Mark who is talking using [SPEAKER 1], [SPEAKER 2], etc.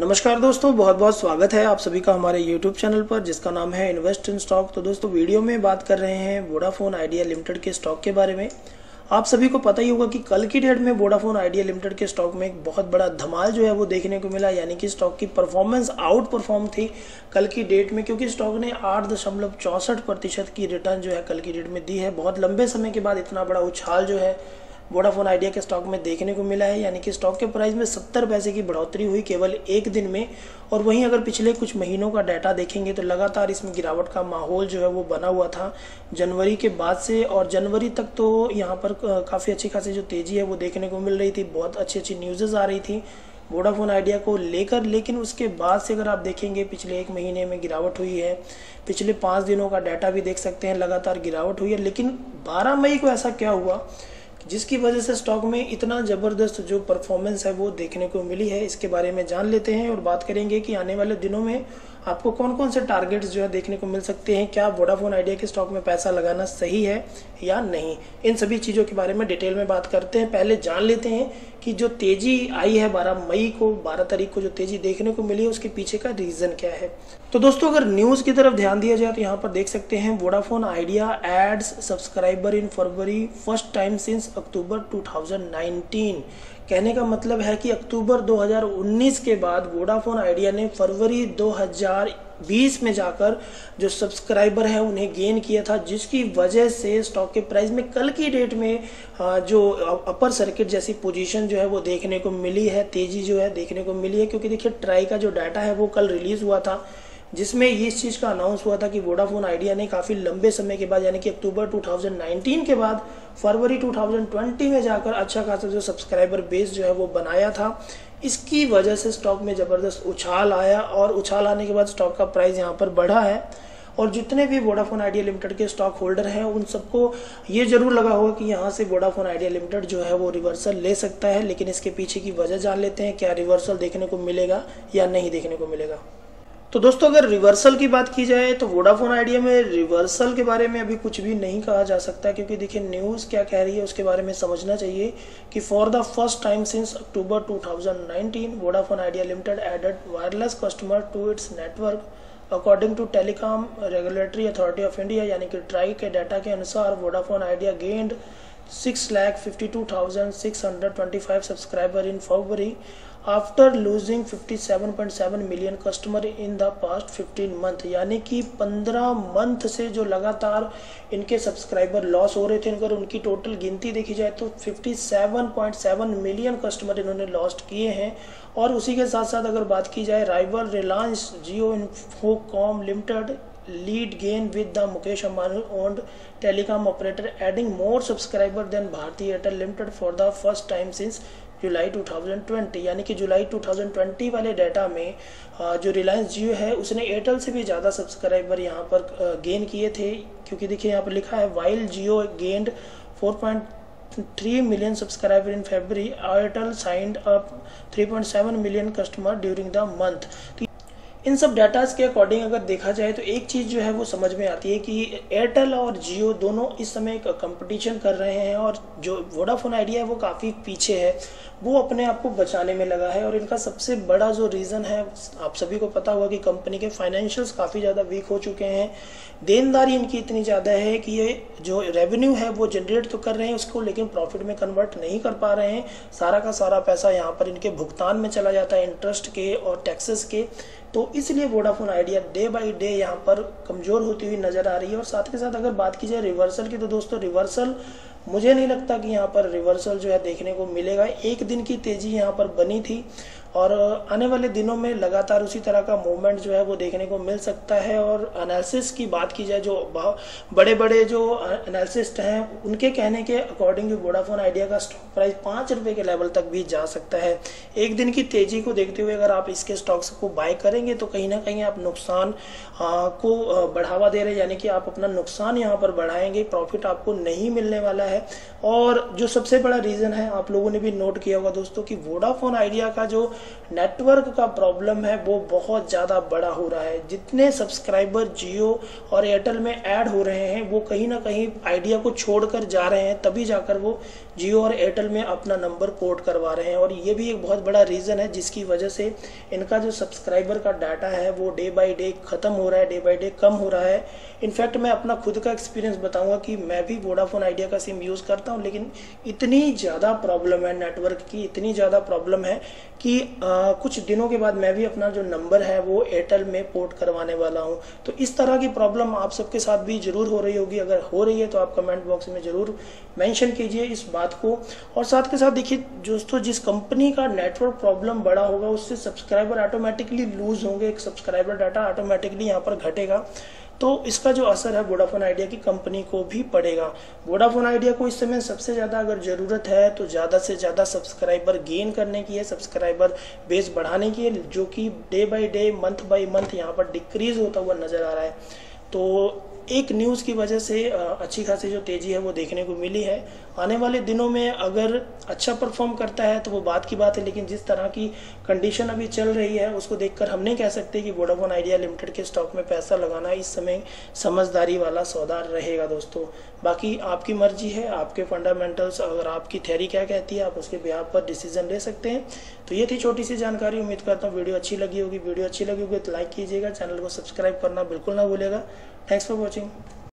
[SPEAKER 1] नमस्कार दोस्तों, बहुत बहुत स्वागत है आप सभी का हमारे YouTube चैनल पर जिसका नाम है इन्वेस्ट इन स्टॉक। तो दोस्तों वीडियो में बात कर रहे हैं वोडाफोन आइडिया लिमिटेड के स्टॉक के बारे में। आप सभी को पता ही होगा कि कल की डेट में वोडाफोन आइडिया लिमिटेड के स्टॉक में एक बहुत बड़ा धमाल जो है वो देखने को मिला, यानी कि स्टॉक की परफॉर्मेंस आउट परफॉर्म थी कल की डेट में, क्योंकि स्टॉक ने 8.64% की रिटर्न जो है कल की डेट में दी है। बहुत लंबे समय के बाद इतना बड़ा उछाल जो है वोडाफोन आइडिया के स्टॉक में देखने को मिला है, यानी कि स्टॉक के प्राइस में 70 पैसे की बढ़ोतरी हुई केवल एक दिन में। और वहीं अगर पिछले कुछ महीनों का डाटा देखेंगे तो लगातार इसमें गिरावट का माहौल जो है वो बना हुआ था जनवरी के बाद से, और जनवरी तक तो यहाँ पर काफ़ी अच्छी खासी जो तेज़ी है वो देखने को मिल रही थी। बहुत अच्छी अच्छी न्यूज़ आ रही थी वोडाफोन आइडिया को लेकर, लेकिन उसके बाद से अगर आप देखेंगे पिछले एक महीने में गिरावट हुई है। पिछले 5 दिनों का डाटा भी देख सकते हैं, लगातार गिरावट हुई है। लेकिन 12 मई को ऐसा क्या हुआ जिसकी वजह से स्टॉक में इतना ज़बरदस्त जो परफॉर्मेंस है वो देखने को मिली है, इसके बारे में जान लेते हैं और बात करेंगे कि आने वाले दिनों में आपको कौन कौन से टारगेट्स जो है देखने को मिल सकते हैं, क्या वोडाफोन आइडिया के स्टॉक में पैसा लगाना सही है या नहीं। इन सभी चीज़ों के बारे में डिटेल में बात करते हैं। पहले जान लेते हैं कि जो तेज़ी आई है 12 तारीख को जो तेज़ी देखने को मिली है उसके पीछे का रीज़न क्या है। तो दोस्तों अगर न्यूज़ की तरफ ध्यान दिया जाए तो यहाँ पर देख सकते हैं Vodafone Idea adds subscriber in February first time since October 2019। कहने का मतलब है कि अक्टूबर 2019 के बाद वोडाफोन आइडिया ने फरवरी 2020 में जाकर जो सब्सक्राइबर है उन्हें गेन किया था, जिसकी वजह से स्टॉक के प्राइस में कल की डेट में जो अपर सर्किट जैसी पोजीशन जो है वो देखने को मिली है, तेजी जो है देखने को मिली है। क्योंकि देखिए ट्राई का जो डाटा है वो कल रिलीज हुआ था, जिसमें इस चीज़ का अनाउंस हुआ था कि वोडाफोन आइडिया ने काफ़ी लंबे समय के बाद, यानी कि अक्टूबर 2019 के बाद फरवरी 2020 में जाकर अच्छा खासा जो सब्सक्राइबर बेस जो है वो बनाया था। इसकी वजह से स्टॉक में ज़बरदस्त उछाल आया और उछाल आने के बाद स्टॉक का प्राइस यहाँ पर बढ़ा है। और जितने भी वोडाफोन आइडिया लिमिटेड के स्टॉक होल्डर हैं उन सबको ये जरूर लगा होगा कि यहाँ से वोडाफोन आइडिया लिमिटेड जो है वो रिवर्सल ले सकता है। लेकिन इसके पीछे की वजह जान लेते हैं, क्या रिवर्सल देखने को मिलेगा या नहीं देखने को मिलेगा। तो दोस्तों अगर रिवर्सल की बात की जाए तो वोडाफोन आइडिया में रिवर्सल के बारे में अभी कुछ भी नहीं कहा जा सकता, क्योंकि देखिए न्यूज़ क्या कह रही है उसके बारे में समझना चाहिए कि for the first time since October 2019 Vodafone Idea Limited added wireless customer to its network according to Telecom Regulatory Authority of India, यानी कि ट्राई के डाटा के अनुसार Vodafone Idea gained 6,52,625 subscriber in February after losing 57.7 million customer in the past 15 month. यानी कि 15 month से जो लगातार इनके सब्सक्राइबर लॉस हो रहे थे, अगर उनकी टोटल गिनती देखी जाए तो 57.7 मिलियन कस्टमर इन्होंने लॉस्ट किए हैं। और उसी के साथ साथ अगर बात की जाए rival Reliance Jio Infocom limited lead gain with the Mukesh Ambani owned telecom operator adding more subscriber than Bharti Airtel Limited for the first time since जुलाई 2020। यानी कि जुलाई 2020 वाले डाटा में जो रिलायंस जियो है उसने एयरटेल से भी ज़्यादा सब्सक्राइबर यहाँ पर गेन किए थे। क्योंकि देखिए यहाँ पर लिखा है while Jio gained 4.3 million subscriber in February, Airtel signed up 3.7 million customer during the month. इन सब डाटाज के अकॉर्डिंग अगर देखा जाए तो एक चीज़ जो है वो समझ में आती है कि एयरटेल और जियो दोनों इस समय एक कंपटीशन कर रहे हैं, और जो वोडाफोन आइडिया है वो काफ़ी पीछे है, वो अपने आप को बचाने में लगा है। और इनका सबसे बड़ा जो रीज़न है, आप सभी को पता होगा कि कंपनी के फाइनेंशियल्स काफ़ी ज़्यादा वीक हो चुके हैं। देनदारी इनकी इतनी ज़्यादा है कि ये जो रेवेन्यू है वो जनरेट तो कर रहे हैं उसको, लेकिन प्रॉफिट में कन्वर्ट नहीं कर पा रहे हैं। सारा का सारा पैसा यहाँ पर इनके भुगतान में चला जाता है, इंटरेस्ट के और टैक्सेस के। तो इसलिए Vodafone idea day by day यहाँ पर कमज़ोर होती हुई नज़र आ रही है। और साथ के साथ अगर बात की जाए रिवर्सल की, तो दोस्तों रिवर्सल मुझे नहीं लगता कि यहाँ पर रिवर्सल जो है देखने को मिलेगा। एक दिन की तेज़ी यहाँ पर बनी थी और आने वाले दिनों में लगातार उसी तरह का मूवमेंट जो है वो देखने को मिल सकता है। और एनालिसिस की बात की जाए, जो बड़े बड़े जो एनालिसिस्ट हैं उनके कहने के अकॉर्डिंग वोडाफोन आइडिया का स्टॉक प्राइस 5 रुपये के लेवल तक भी जा सकता है। एक दिन की तेज़ी को देखते हुए अगर आप इसके स्टॉक्स को बाय करेंगे तो कहीं ना कहीं आप नुकसान को बढ़ावा दे रहे हैं, यानी कि आप अपना नुकसान यहाँ पर बढ़ाएंगे, प्रॉफिट आपको नहीं मिलने वाला है। और जो सबसे बड़ा रीज़न है, आप लोगों ने भी नोट किया होगा दोस्तों कि वोडाफोन आइडिया का जो नेटवर्क का प्रॉब्लम है वो बहुत ज़्यादा बड़ा हो रहा है। जितने सब्सक्राइबर जियो और एयरटेल में ऐड हो रहे हैं वो कहीं ना कहीं आइडिया को छोड़कर जा रहे हैं, तभी जाकर वो जियो और एयरटेल में अपना नंबर पोर्ट करवा रहे हैं। और ये भी एक बहुत बड़ा रीज़न है जिसकी वजह से इनका जो सब्सक्राइबर का डाटा है वो डे बाय डे ख़त्म हो रहा है, डे बाय डे कम हो रहा है। इनफैक्ट मैं अपना खुद का एक्सपीरियंस बताऊंगा कि मैं भी वोडाफोन आइडिया का सिम यूज़ करता हूं, लेकिन इतनी ज़्यादा प्रॉब्लम है नेटवर्क की, इतनी ज़्यादा प्रॉब्लम है कि कुछ दिनों के बाद मैं भी अपना जो नंबर है वो एयरटेल में पोर्ट करवाने वाला हूं। तो इस तरह की प्रॉब्लम आप सबके साथ भी जरूर हो रही होगी। अगर हो रही है तो आप कमेंट बॉक्स में जरूर मेंशन कीजिए इस बात को। और साथ के साथ देखिए दोस्तों, जिस कंपनी का नेटवर्क प्रॉब्लम बड़ा होगा उससे सब्सक्राइबर ऑटोमेटिकली लूज होंगे, एक सब्सक्राइबर डाटा ऑटोमेटिकली यहाँ पर घटेगा। तो इसका जो असर है वोडाफोन आइडिया की कंपनी को भी पड़ेगा। वोडाफोन आइडिया को इस समय सबसे ज़्यादा अगर ज़रूरत है तो ज़्यादा से ज़्यादा सब्सक्राइबर गेन करने की है, सब्सक्राइबर बेस बढ़ाने की है, जो कि day by day month by month यहाँ पर डिक्रीज होता हुआ नज़र आ रहा है। तो एक न्यूज़ की वजह से अच्छी खासी जो तेज़ी है वो देखने को मिली है। आने वाले दिनों में अगर अच्छा परफॉर्म करता है तो वो बात की बात है, लेकिन जिस तरह की कंडीशन अभी चल रही है उसको देखकर हम नहीं कह सकते कि वोडाफोन आइडिया लिमिटेड के स्टॉक में पैसा लगाना इस समय समझदारी वाला सौदा रहेगा दोस्तों। बाकी आपकी मर्जी है, आपके फंडामेंटल्स, अगर आपकी थ्योरी क्या कहती है आप उसके बिहाफ पर डिसीजन ले सकते हैं। तो ये थी छोटी सी जानकारी। उम्मीद करता हूँ वीडियो अच्छी लगी होगी। वीडियो अच्छी लगी होगी तो लाइक कीजिएगा, चैनल को सब्सक्राइब करना बिल्कुल ना भूलिएगा। Thanks for watching.